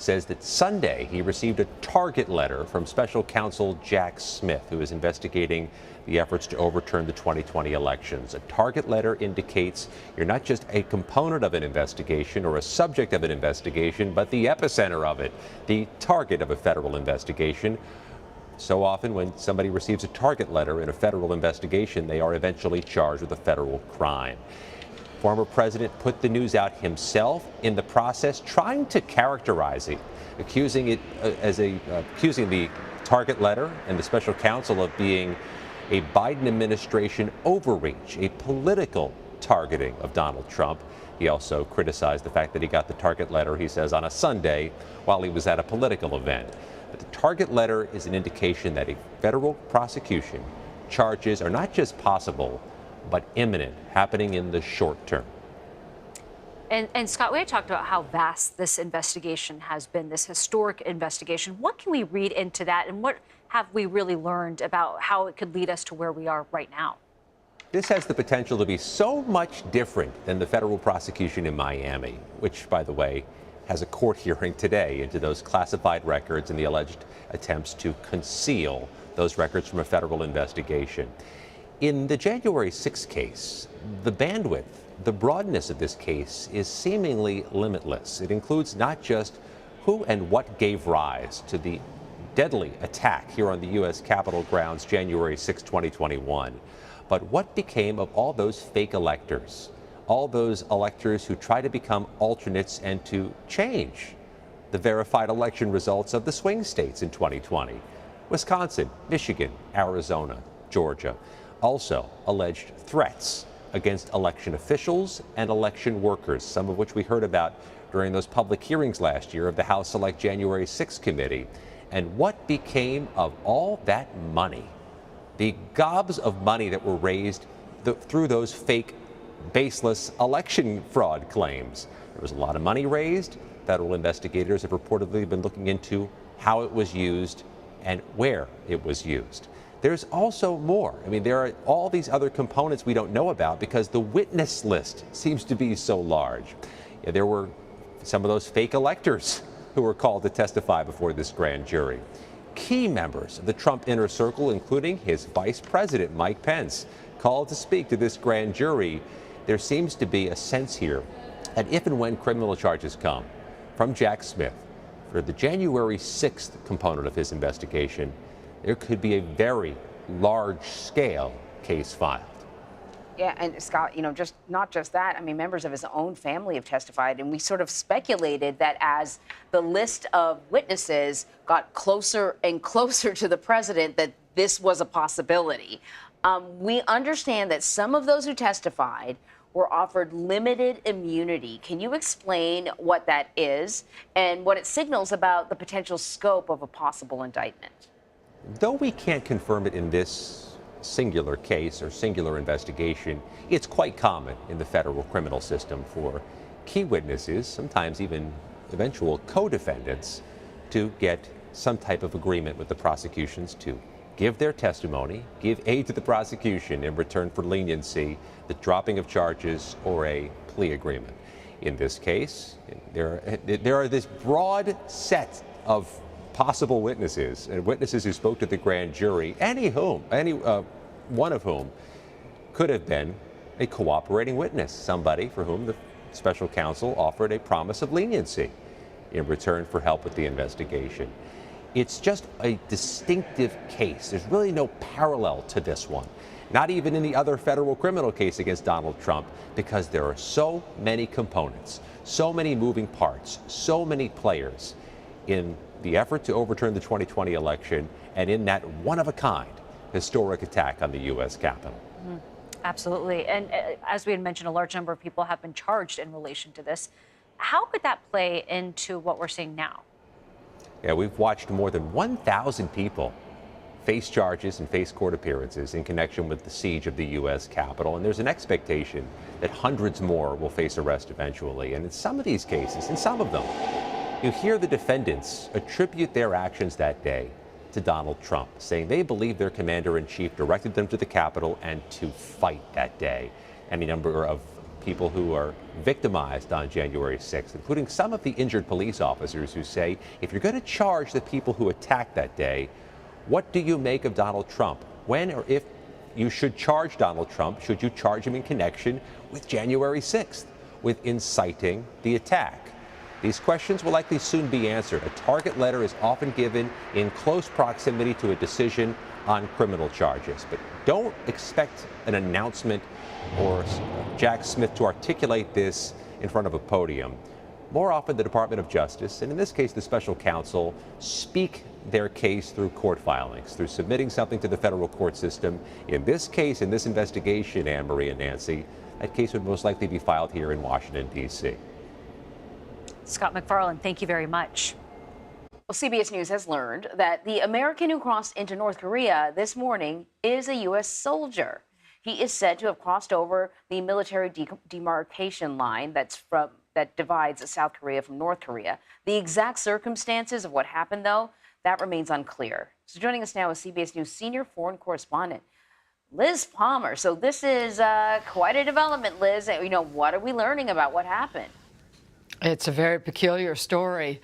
says that Sunday he received a target letter from special counsel Jack Smith, who is investigating the efforts to overturn the 2020 elections. A target letter indicates you're not just a component of an investigation or a subject of an investigation, but the epicenter of it, the target of a federal investigation. So often when somebody receives a target letter in a federal investigation, they are eventually charged with a federal crime. Former president put the news out himself, in the process trying to characterize it, accusing the target letter and the special counsel of being a Biden administration overreach, a political targeting of Donald Trump. He also criticized the fact that he got the target letter, he says, on a Sunday while he was at a political event. But the target letter is an indication that a federal prosecution charges are not just possible, but imminent, happening in the short term. And Scott, we had talked about how vast this investigation has been, this historic investigation. What can we read into that, and what have we really learned about how it could lead us to where we are right now? This has the potential to be so much different than the federal prosecution in Miami, which, by the way, has a court hearing today into those classified records and the alleged attempts to conceal those records from a federal investigation. In the January 6th case, the bandwidth, the broadness of this case is seemingly limitless. It includes not just who and what gave rise to the deadly attack here on the U.S. Capitol grounds January 6, 2021, but what became of all those fake electors, all those electors who try to become alternates and to change the verified election results of the swing states in 2020, Wisconsin, Michigan, Arizona, Georgia. Also alleged threats against election officials and election workers, some of which we heard about during those public hearings last year of the House Select January 6th committee. And what became of all that money, the gobs of money that were raised through those fake, baseless election fraud claims? There was a lot of money raised. Federal investigators have reportedly been looking into how it was used and where it was used. There's also more. I mean, there are all these other components we don't know about because the witness list seems to be so large. Yeah, there were some of those fake electors who were called to testify before this grand jury. Key members of the Trump inner circle, including his vice president, Mike Pence, called to speak to this grand jury. There seems to be a sense here that if and when criminal charges come from Jack Smith for the January 6th component of his investigation, there could be a very large-scale case filed. Yeah, and Scott, just not just that. I mean, members of his own family have testified, and we sort of speculated that as the list of witnesses got closer and closer to the president, that this was a possibility. We understand that some of those who testified were offered limited immunity. Can you explain what that is and what it signals about the potential scope of a possible indictment? Though we can't confirm it in this singular case or singular investigation, it's quite common in the federal criminal system for key witnesses, sometimes even eventual co-defendants, to get some type of agreement with the prosecutions to give their testimony, give aid to the prosecution in return for leniency, the dropping of charges, or a plea agreement. In this case, there are this broad set of possible witnesses and witnesses who spoke to the grand jury, any one of whom could have been a cooperating witness, somebody for whom the special counsel offered a promise of leniency in return for help with the investigation. It's just a distinctive case. There's really no parallel to this one, not even in the other federal criminal case against Donald Trump, because there are so many components, so many moving parts, so many players in the effort to overturn the 2020 election and in that one-of-a-kind historic attack on the U.S. Capitol. Mm-hmm. Absolutely. And as we had mentioned, a large number of people have been charged in relation to this. How could that play into what we're seeing now? Yeah, we've watched more than 1,000 people face charges and face court appearances in connection with the siege of the U.S. Capitol. And there's an expectation that hundreds more will face arrest eventually. And in some of these cases, in some of them, you hear the defendants attribute their actions that day to Donald Trump, saying they believe their commander-in-chief directed them to the Capitol and to fight that day. Any number of people who are victimized on January 6th, including some of the injured police officers who say, if you're going to charge the people who attacked that day, what do you make of Donald Trump? When or if you should charge Donald Trump, should you charge him in connection with January 6th, with inciting the attack? These questions will likely soon be answered. A target letter is often given in close proximity to a decision on criminal charges. But don't expect an announcement or Jack Smith to articulate this in front of a podium. More often, the Department of Justice, and in this case, the special counsel, speak their case through court filings, through submitting something to the federal court system. In this case, in this investigation, Anne Marie and Nancy, that case would most likely be filed here in Washington, D.C. Scott McFarland, thank you very much. Well, CBS News has learned that the American who crossed into North Korea this morning is a U.S. soldier. He is said to have crossed over the military demarcation line that divides South Korea from North Korea. The exact circumstances of what happened, though, that remains unclear. So joining us now is CBS News senior foreign correspondent Liz Palmer. So this is quite a development, Liz. What are we learning about what happened? It's a very peculiar story.